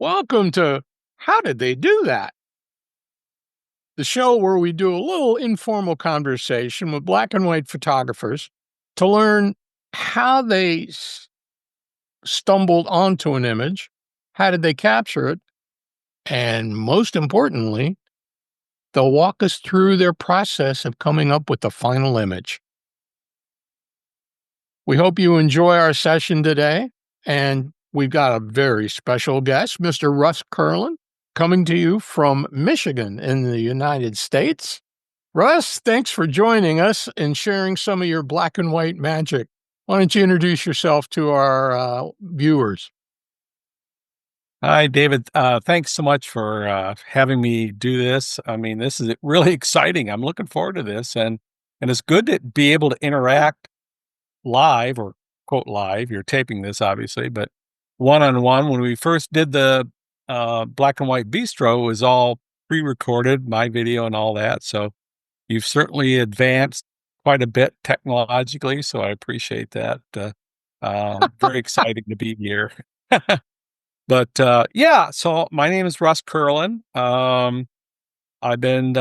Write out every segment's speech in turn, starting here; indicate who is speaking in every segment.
Speaker 1: Welcome to How Did They Do That? The show where we do a little informal conversation with black and white photographers to learn how they stumbled onto an image, how did they capture it, and most importantly, they'll walk us through their process of coming up with the final image. We hope you enjoy our session today, and we've got a very special guest, Mr. Russ Kerlin, coming to you from Michigan in the United States. Russ, thanks for joining us and sharing some of your black and white magic. Why don't you introduce yourself to our viewers?
Speaker 2: Hi, David. Thanks so much for having me do this. I mean, this is really exciting. I'm looking forward to this, and it's good to be able to interact live or quote live. You're taping this, obviously, but one on one. When we first did the black and white bistro, it was all pre-recorded, my video and all that. So you've certainly advanced quite a bit technologically. So I appreciate that. Very exciting to be here. But, yeah, so my name is Russ Kerlin. I've been,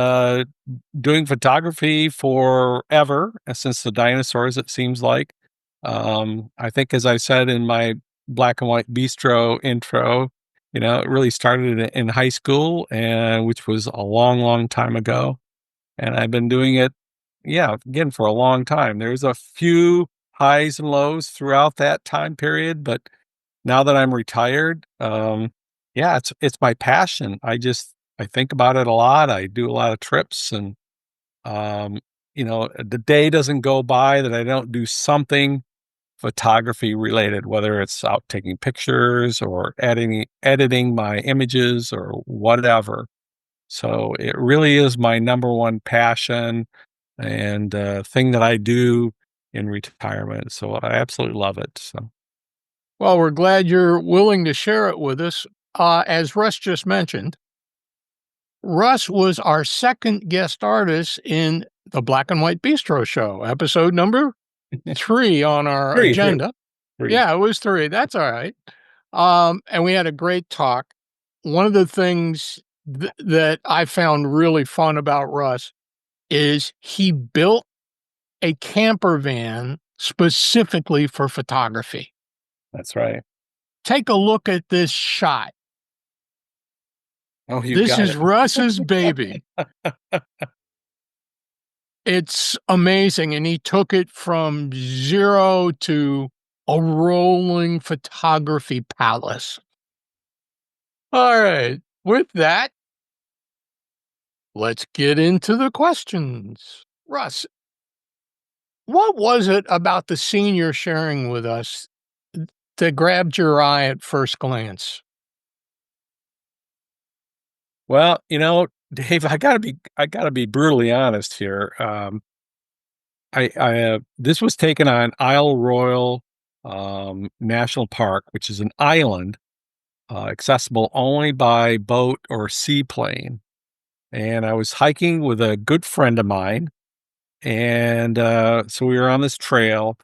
Speaker 2: doing photography forever, since the dinosaurs, it seems like. I think as I said in my black and white bistro intro, it really started in high school, and which was a long, long time ago, and I've been doing it, yeah, again, for a long time. There's a few highs and lows throughout that time period, but now that I'm retired, yeah, it's my passion. I think about it a lot. I do a lot of trips and, the day doesn't go by that I don't do something photography related, whether it's out taking pictures or editing my images or whatever. So it really is my number one passion and thing that I do in retirement. So I absolutely love it. So.
Speaker 1: Well, we're glad you're willing to share it with us. As Russ just mentioned, Russ was our second guest artist in the Black and White Bistro Show, episode number 3 on our
Speaker 2: 3, 3,
Speaker 1: agenda.
Speaker 2: 3.
Speaker 1: Yeah, it was 3. That's all right. And we had a great talk. One of the things that I found really fun about Russ is he built a camper van specifically for photography.
Speaker 2: That's right.
Speaker 1: Take a look at this shot.
Speaker 2: Oh, you
Speaker 1: This
Speaker 2: got
Speaker 1: is
Speaker 2: it.
Speaker 1: Russ's baby. It's amazing, and he took it from 0 to a rolling photography palace. All right. With that, let's get into the questions. Russ, what was it about the scene you're sharing with us that grabbed your eye at first glance?
Speaker 2: Well, Dave, I gotta be brutally honest here. This was taken on Isle Royal National Park, which is an island, accessible only by boat or seaplane. And I was hiking with a good friend of mine, and so we were on this trail.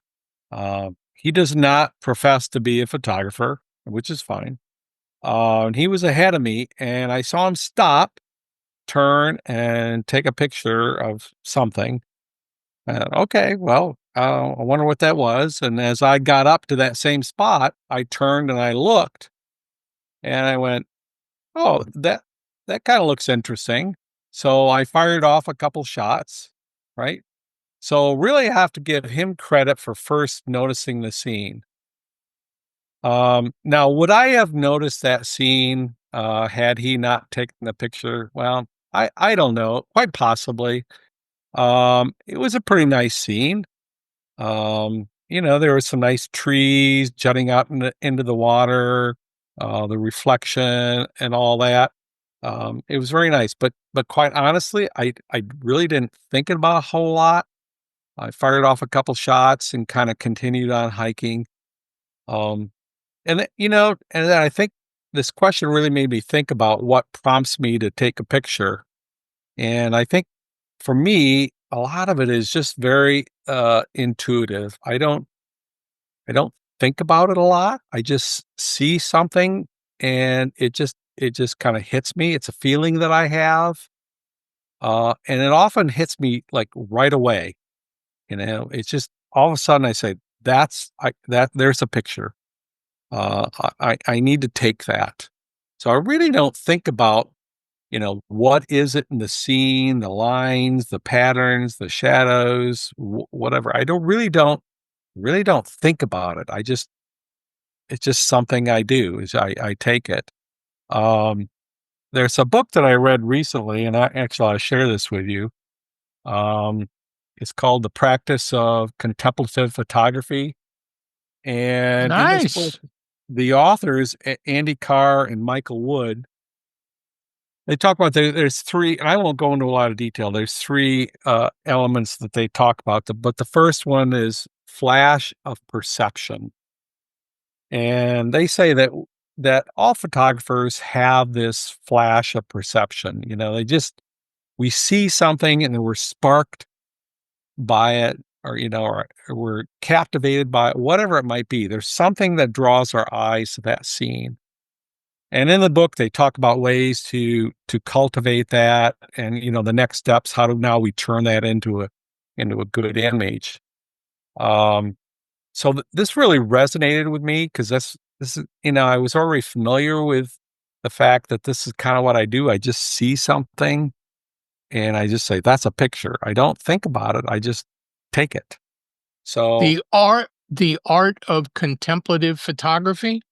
Speaker 2: He does not profess to be a photographer, which is fine. And he was ahead of me, and I saw him stop, turn, and take a picture of something. Okay, well, I wonder what that was. And as I got up to that same spot, I turned and I looked, and I went, "Oh, that kind of looks interesting." So I fired off a couple shots, right? So really, I have to give him credit for first noticing the scene. Now, would I have noticed that scene, had he not taken the picture? Well, I don't know, quite possibly. It was a pretty nice scene. There were some nice trees jutting out into the water, the reflection and all that. It was very nice, but quite honestly, I really didn't think about a whole lot. I fired off a couple shots and kind of continued on hiking. Um, and then I think this question really made me think about what prompts me to take a picture. And I think for me, a lot of it is just very intuitive. I don't think about it a lot. I just see something and it just kind of hits me. It's a feeling that I have, and it often hits me like right away. It's just all of a sudden I say, that there's a picture. I need to take that. So I really don't think about, what is it in the scene, the lines, the patterns, the shadows, whatever. I don't think about it. It's just something I do. Is I take it. Um, there's a book that I read recently, and I'll share this with you. Um, it's called The Practice of Contemplative Photography. And in this book,
Speaker 1: Nice.
Speaker 2: the authors, Andy Carr and Michael Wood, they talk about there's three, and I won't go into a lot of detail. There's three elements that they talk about, but the first one is flash of perception. And they say that all photographers have this flash of perception. We see something and then we're sparked by it, or we're captivated by it, whatever it might be. There's something that draws our eyes to that scene. And in the book, they talk about ways to cultivate that, and the next steps. How do now we turn that into a good image? Um, so this really resonated with me because this is I was already familiar with the fact that this is kind of what I do. I just see something and I just say that's a picture. I don't think about it. I just take it. So
Speaker 1: The art of contemplative photography?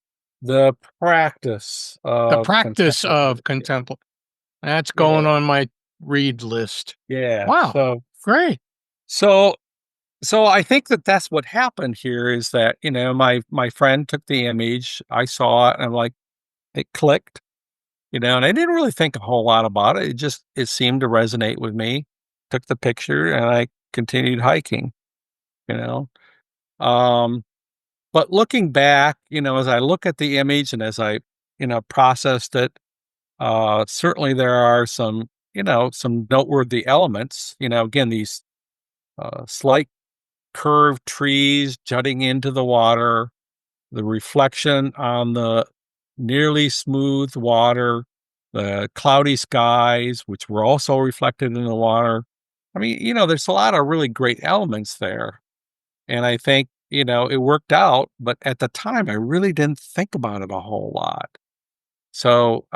Speaker 2: the practice
Speaker 1: The
Speaker 2: of
Speaker 1: practice
Speaker 2: contemplative,
Speaker 1: of contemplative. That's going
Speaker 2: yeah,
Speaker 1: on my read list.
Speaker 2: yeah.
Speaker 1: Wow,
Speaker 2: So
Speaker 1: great.
Speaker 2: so so I think that that's what happened here is that my friend took the image, I saw it, and I'm like, it clicked, and I didn't really think a whole lot about it. It seemed to resonate with me. Took the picture and I continued hiking. You know, um, but looking back, as I look at the image and as I processed it, certainly there are some noteworthy elements. Again, these slight curved trees jutting into the water, the reflection on the nearly smooth water, the cloudy skies, which were also reflected in the water. I mean, there's a lot of really great elements there. And I think, it worked out, but at the time I really didn't think about it a whole lot. So,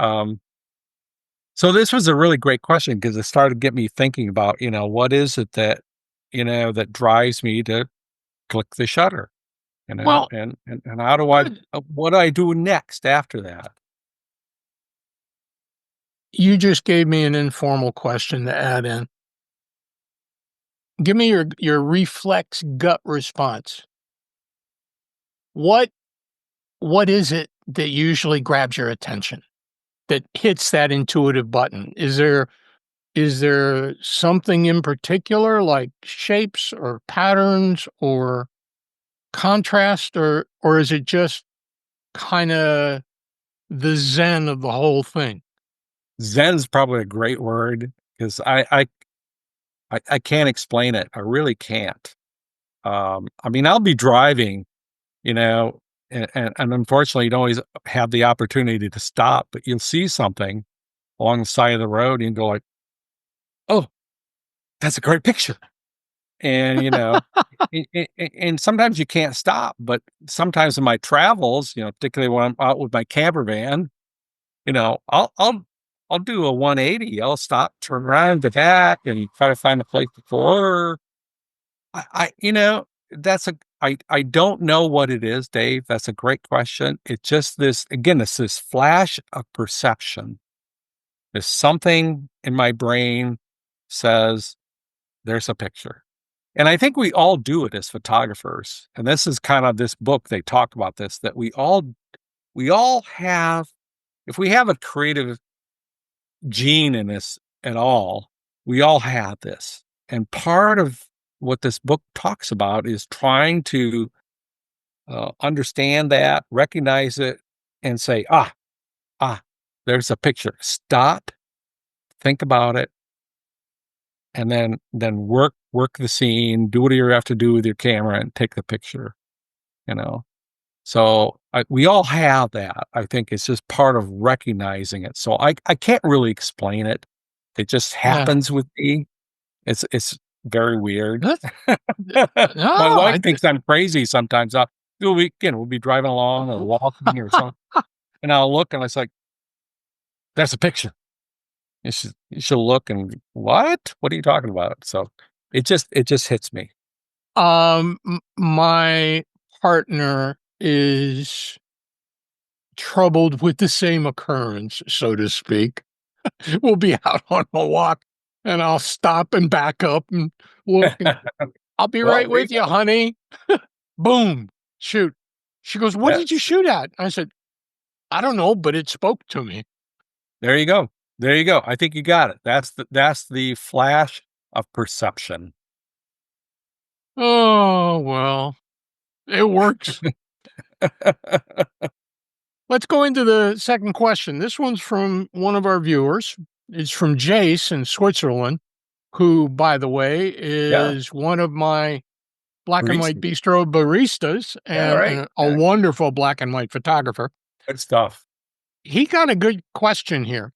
Speaker 2: so this was a really great question because it started to get me thinking about, what is it that drives me to click the shutter?
Speaker 1: Well,
Speaker 2: And how do I
Speaker 1: good.
Speaker 2: what do I do next after that?
Speaker 1: You just gave me an informal question to add in. Give me your reflex gut response. What what is it that usually grabs your attention, that hits that intuitive button? Is there something in particular like shapes or patterns or contrast, or is it just kinda the zen of the whole thing?
Speaker 2: Zen's probably a great word 'cause I can't explain it. I really can't. I mean, I'll be driving, you know, and unfortunately, you don't always have the opportunity to stop, but you'll see something along the side of the road and go like, "Oh, that's a great picture." And, and sometimes you can't stop, but sometimes in my travels, particularly when I'm out with my camper van, I'll do a 180. I'll stop, turn around, go back, and try to find a place before. That's I don't know what it is, Dave. That's a great question. It's just this again. It's this flash of perception. There's something in my brain says there's a picture. And I think we all do it as photographers. And this is kind of this book, they talk about this, that we all have, if we have a creative gene in us at all, we all have this. And part of what this book talks about is trying to understand that, recognize it, and say, ah, there's a picture. Stop, think about it, and then work the scene, do what you have to do with your camera and take the picture, you know. So we all have that. I think it's just part of recognizing it. So I can't really explain it. It just
Speaker 1: Yeah.
Speaker 2: happens with me. It's very weird.
Speaker 1: That's
Speaker 2: My
Speaker 1: no,
Speaker 2: wife thinks I'm crazy sometimes. We'll be driving along or walking or something, and I'll look and it's like, "That's a picture." And she'll look and, "What? What are you talking about?" So it just hits me.
Speaker 1: my partner is troubled with the same occurrence, so to speak. We'll be out on a walk, and I'll stop and back up and look, and "I'll be
Speaker 2: Well,
Speaker 1: right
Speaker 2: there you
Speaker 1: with you,
Speaker 2: go.
Speaker 1: honey." Boom, shoot. She goes, "What did you
Speaker 2: That's
Speaker 1: shoot at?" I said, "I don't know, but it spoke to me."
Speaker 2: There you go. There you go. I think you got it. That's the flash of perception.
Speaker 1: Oh, well, it works. Let's go into the second question. This one's from one of our viewers. It's from Jace in Switzerland, who, by the way,
Speaker 2: Yeah,
Speaker 1: is one of my black and white
Speaker 2: recent.
Speaker 1: bistro baristas
Speaker 2: Yeah,
Speaker 1: and
Speaker 2: right.
Speaker 1: a
Speaker 2: Yeah,
Speaker 1: wonderful black and white photographer.
Speaker 2: good stuff.
Speaker 1: He got a good question here.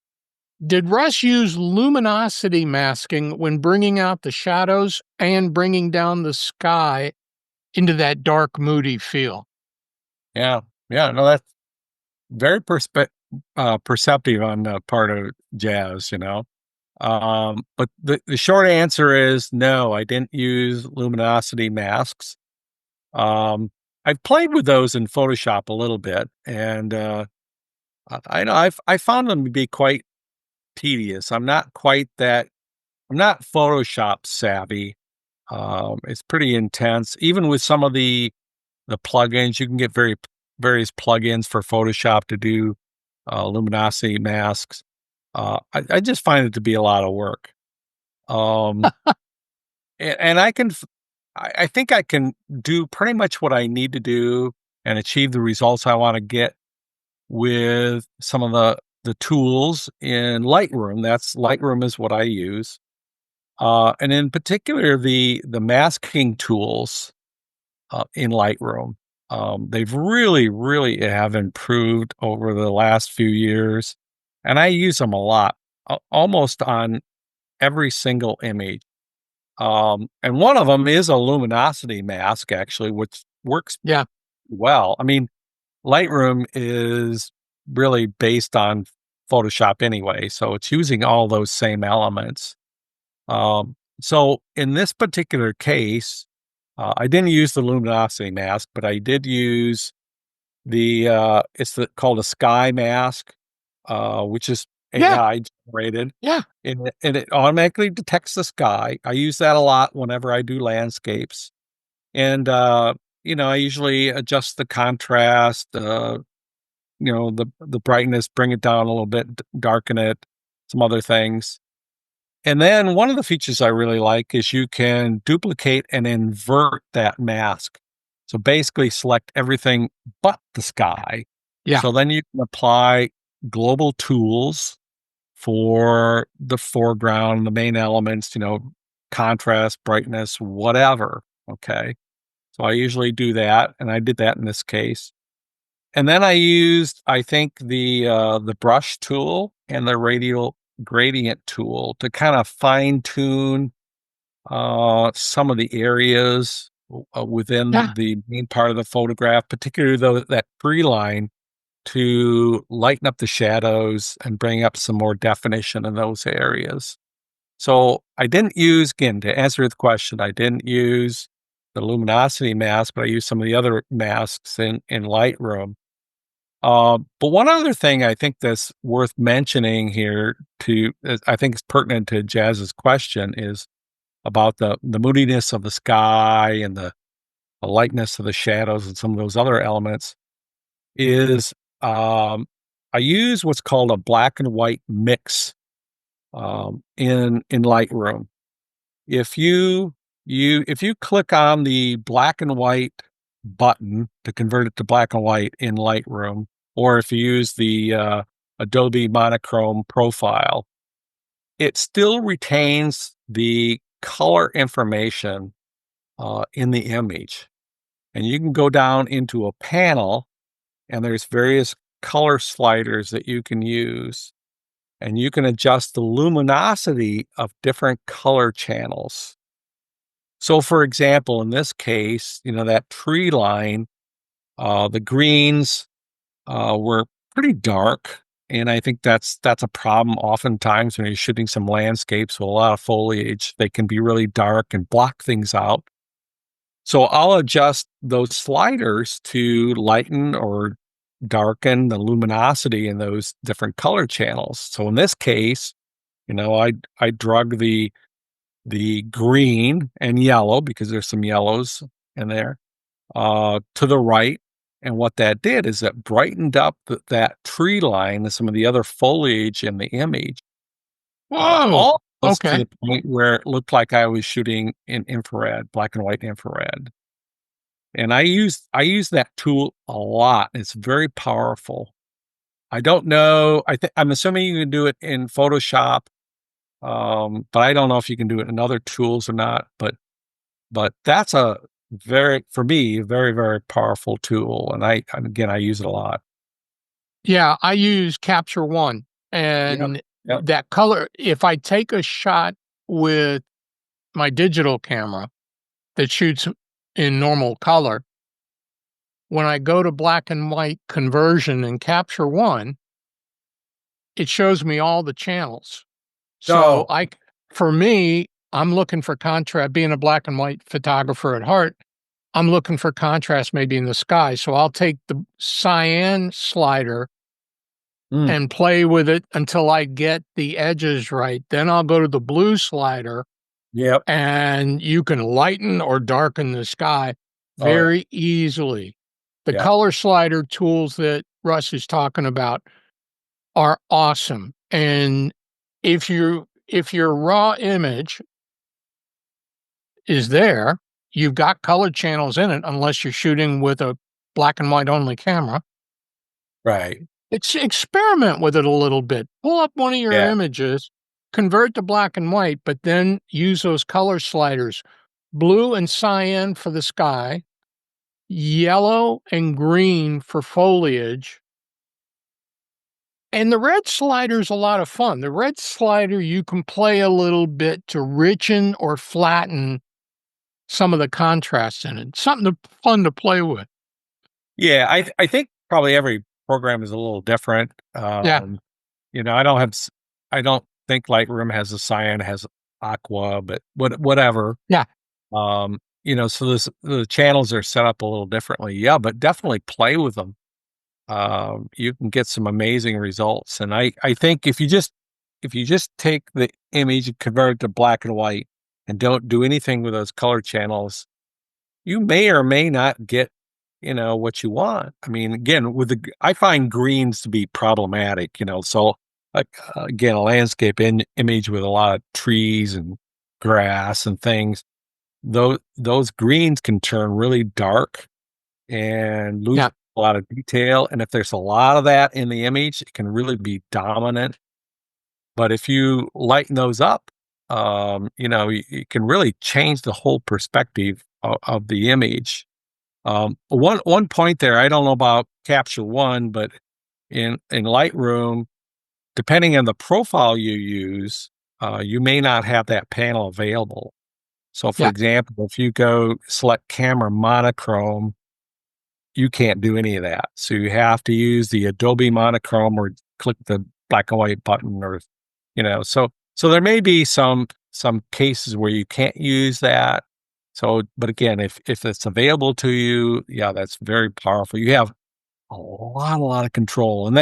Speaker 1: Did Russ use luminosity masking when bringing out the shadows and bringing down the sky into that dark, moody feel?
Speaker 2: Yeah. Yeah, no, that's very perceptive on the part of Jazz, you know? But the short answer is no, I didn't use luminosity masks. Um, I've played with those in Photoshop a little bit, and, I know I found them to be quite tedious. I'm not Photoshop savvy. It's pretty intense. Even with some of the plugins, you can get various plugins for Photoshop to do luminosity masks. I just find it to be a lot of work. Um, and I think I can do pretty much what I need to do and achieve the results I want to get with some of the tools in Lightroom. Lightroom is what I use. And in particular, the masking tools in Lightroom. They've really have improved over the last few years, and I use them a lot, almost on every single image. And one of them is a luminosity mask, actually, which works
Speaker 1: Yeah.
Speaker 2: well. I mean, Lightroom is really based on Photoshop anyway, so it's using all those same elements. So in this particular case, I didn't use the luminosity mask, but I did use called a sky mask, which is
Speaker 1: Yeah.
Speaker 2: AI generated,
Speaker 1: Yeah.
Speaker 2: and it automatically detects the sky. I use that a lot whenever I do landscapes, and I usually adjust the contrast, the brightness, bring it down a little bit, darken it, some other things. And then one of the features I really like is you can duplicate and invert that mask. So basically select everything but the sky.
Speaker 1: Yeah.
Speaker 2: So then you can apply global tools for the foreground, the main elements, contrast, brightness, whatever. Okay. So I usually do that. And I did that in this case. And then I used, I think, the brush tool and the radial gradient tool to kind of fine tune some of the areas within
Speaker 1: Yeah.
Speaker 2: the main part of the photograph, particularly though that tree line, to lighten up the shadows and bring up some more definition in those areas. So I didn't use, again, to answer the question, I didn't use the luminosity mask, but I used some of the other masks in Lightroom. But one other thing I think that's worth mentioning here I think is pertinent to Jazz's question is about the moodiness of the sky and the lightness of the shadows and some of those other elements is, I use what's called a black and white mix, in Lightroom. If you click on the black and white button to convert it to black and white in Lightroom, or if you use the Adobe monochrome profile, it still retains the color information in the image. and you can go down into a panel, and there's various color sliders that you can use, and you can adjust the luminosity of different color channels. So, for example, in this case, that tree line, the greens were pretty dark, and I think that's a problem oftentimes when you're shooting some landscapes with a lot of foliage. They can be really dark and block things out. So I'll adjust those sliders to lighten or darken the luminosity in those different color channels. So in this case, I drug the green and yellow, because there's some yellows in there, to the right. And what that did is it brightened up that tree line and some of the other foliage in the image,
Speaker 1: Whoa.
Speaker 2: almost to
Speaker 1: Okay.
Speaker 2: the point where it looked like I was shooting in infrared, black and white infrared. And I use that tool a lot. It's very powerful. I don't know. I'm assuming you can do it in Photoshop, but I don't know if you can do it in other tools or not. But that's a for me, very, very powerful tool, and again, I use it a lot.
Speaker 1: Yeah, I use Capture One,
Speaker 2: Yep,
Speaker 1: and
Speaker 2: yep.
Speaker 1: that color, if I take a shot with my digital camera that shoots in normal color, when I go to black and white conversion in Capture One, it shows me all the channels. So
Speaker 2: No.
Speaker 1: for me, I'm looking for contrast. Being a black and white photographer at heart, I'm looking for contrast maybe in the sky. So I'll take the cyan slider
Speaker 2: Mm,
Speaker 1: and play with it until I get the edges right. Then I'll go to the blue slider,
Speaker 2: yep.
Speaker 1: and you can lighten or darken the sky
Speaker 2: Oh, yeah.
Speaker 1: very easily. The
Speaker 2: Yeah.
Speaker 1: color slider tools that Russ is talking about are awesome. And if your raw image is there, you've got color channels in it unless you're shooting with a black and white only camera.
Speaker 2: Right.
Speaker 1: Experiment with it a little bit. Pull up one of your
Speaker 2: Yeah.
Speaker 1: images, convert to black and white, but then use those color sliders. Blue and cyan for the sky, yellow and green for foliage. And the red slider's a lot of fun. The red slider, you can play a little bit to richen or flatten some of the contrast in it. Fun to play with.
Speaker 2: Yeah, I think probably every program is a little different.
Speaker 1: Yeah,
Speaker 2: I don't I don't think Lightroom has a cyan, has aqua, but whatever.
Speaker 1: yeah,
Speaker 2: So the channels are set up a little differently. Yeah, but definitely play with them. You can get some amazing results. And I think if you just take the image and convert it to black and white and don't do anything with those color channels, you may or may not get, what you want. I mean, again, I find greens to be problematic, so like, again, a landscape image with a lot of trees and grass and things, those greens can turn really dark and lose
Speaker 1: yeah,
Speaker 2: a lot of detail. And if there's a lot of that in the image, it can really be dominant. But if you lighten those up, you can really change the whole perspective of the image. One point there, I don't know about Capture One, but in Lightroom, depending on the profile you use, you may not have that panel available. So, for
Speaker 1: yeah,
Speaker 2: example, if you go select camera monochrome, you can't do any of that. So you have to use the Adobe monochrome or click the black and white button, or so there may be some cases where you can't use that. So, but again, if it's available to you, yeah, that's very powerful. You have a lot of control, and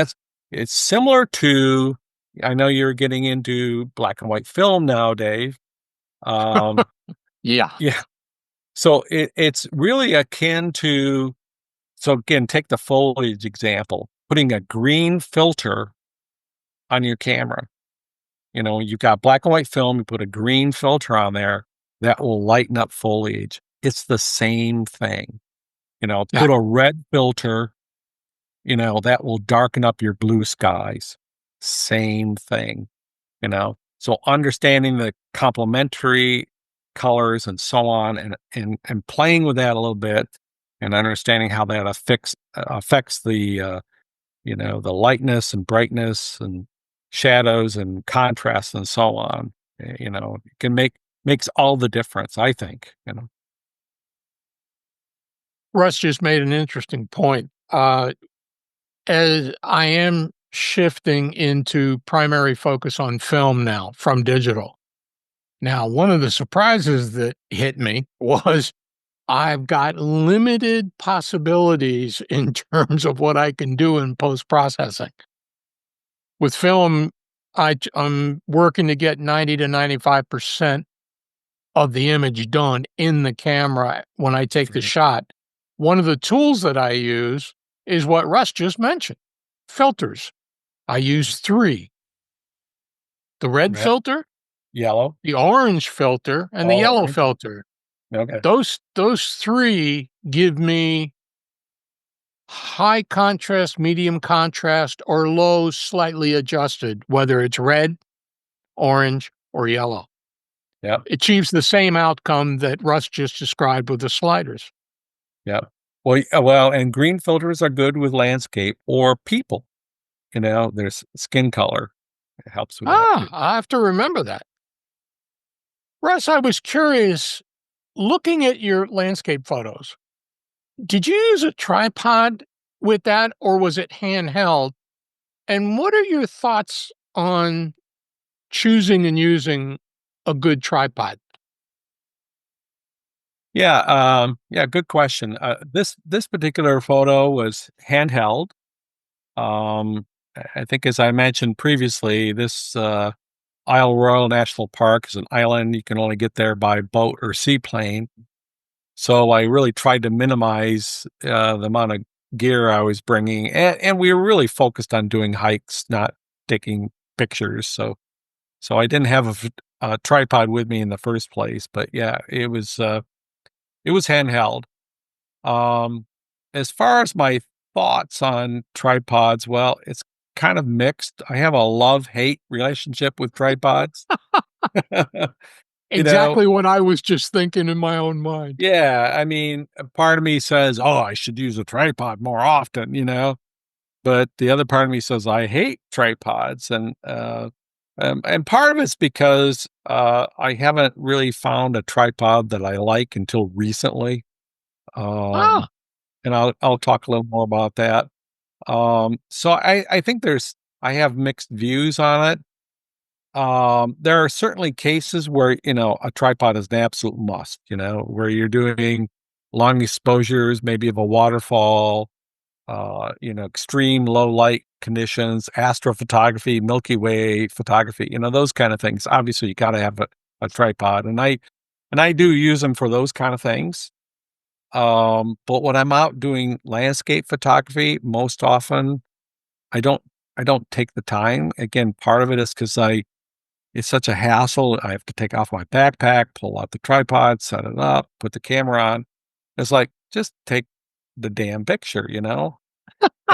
Speaker 2: it's similar to. I know you're getting into black and white film now, Dave. Um,
Speaker 1: yeah.
Speaker 2: yeah, so it's really akin to. So again, take the foliage example, putting a green filter on your camera. You've got black and white film, you put a green filter on there that will lighten up foliage. It's the same thing.
Speaker 1: Yeah.
Speaker 2: Put a red filter, that will darken up your blue skies. Same thing, So understanding the complementary colors and so on, and playing with that a little bit, and understanding how that affects the lightness and brightness and shadows and contrast and so on. It can makes all the difference, I think.
Speaker 1: Russ just made an interesting point. As I am shifting into primary focus on film now from digital. Now, one of the surprises that hit me was I've got limited possibilities in terms of what I can do in post processing. With film, I'm working to get 90 to 95% of the image done in the camera when I take the
Speaker 2: Right.
Speaker 1: shot. One of the tools that I use is what Russ just mentioned, filters. I use 3: the red
Speaker 2: Red,
Speaker 1: filter,
Speaker 2: yellow.
Speaker 1: the orange filter, and the
Speaker 2: Oh,
Speaker 1: yellow
Speaker 2: orange.
Speaker 1: filter.
Speaker 2: Okay.
Speaker 1: Those 3 give me high contrast, medium contrast, or low slightly adjusted, whether it's red, orange, or yellow.
Speaker 2: Yep.
Speaker 1: Achieves the same outcome that Russ just described with the sliders.
Speaker 2: Yep. Well, and green filters are good with landscape or people. There's skin color. It helps with that too.
Speaker 1: I have to remember that. Russ, I was curious, looking at your landscape photos, did you use a tripod with that or was it handheld? And what are your thoughts on choosing and using a good tripod?
Speaker 2: Yeah, good question. This particular photo was handheld. I think as I mentioned previously, this Isle Royal National Park is an island. You can only get there by boat or seaplane. So I really tried to minimize the amount of gear I was bringing, and we were really focused on doing hikes, not taking pictures. So I didn't have a tripod with me in the first place. But yeah, it was handheld. Um, as far as my thoughts on tripods, well, it's kind of mixed. I have a love-hate relationship with tripods. You know,
Speaker 1: Exactly what I was just thinking in my own mind.
Speaker 2: yeah, I mean, a part of me says, "Oh, I should use a tripod more often," but the other part of me says, "I hate tripods," and part of it's because, I haven't really found a tripod that I like until recently. Um,
Speaker 1: Ah,
Speaker 2: and I'll talk a little more about that. So I think I have mixed views on it. There are certainly cases where, a tripod is an absolute must, where you're doing long exposures, maybe of a waterfall, extreme low light conditions, astrophotography, Milky Way photography, those kind of things. Obviously, you got to have a tripod, and I do use them for those kind of things. But when I'm out doing landscape photography, most often I don't I don't take the time. Again, part of it is because it's such a hassle. I have to take off my backpack, pull out the tripod, set it up, put the camera on. It's like, just take the damn picture. And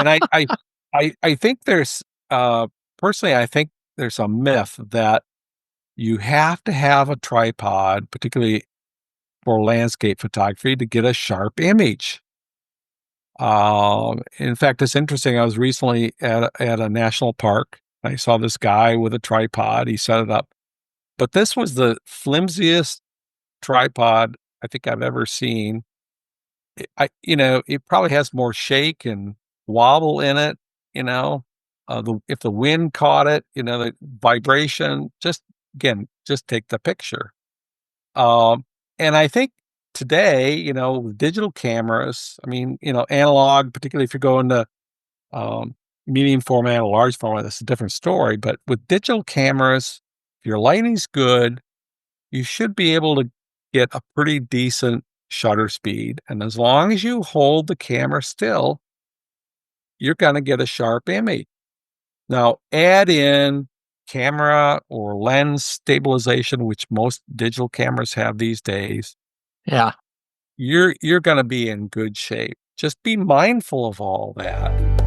Speaker 2: I think personally, I think there's a myth that you have to have a tripod, particularly for landscape photography, to get a sharp image. In fact, it's interesting. I was recently at a national park. I saw this guy with a tripod. He set it up, but this was the flimsiest tripod I think I've ever seen. It probably has more shake and wobble in it. You know, if the wind caught it, the vibration. Just take the picture. Um, and I think today, with digital cameras, I mean, analog, particularly if you're going to um, medium format or large format, that's a different story. But with digital cameras, if your lighting's good, you should be able to get a pretty decent shutter speed. And as long as you hold the camera still, you're going to get a sharp image. Now, add in camera or lens stabilization, which most digital cameras have these days.
Speaker 1: yeah.
Speaker 2: You're gonna be in good shape. Just be mindful of all that.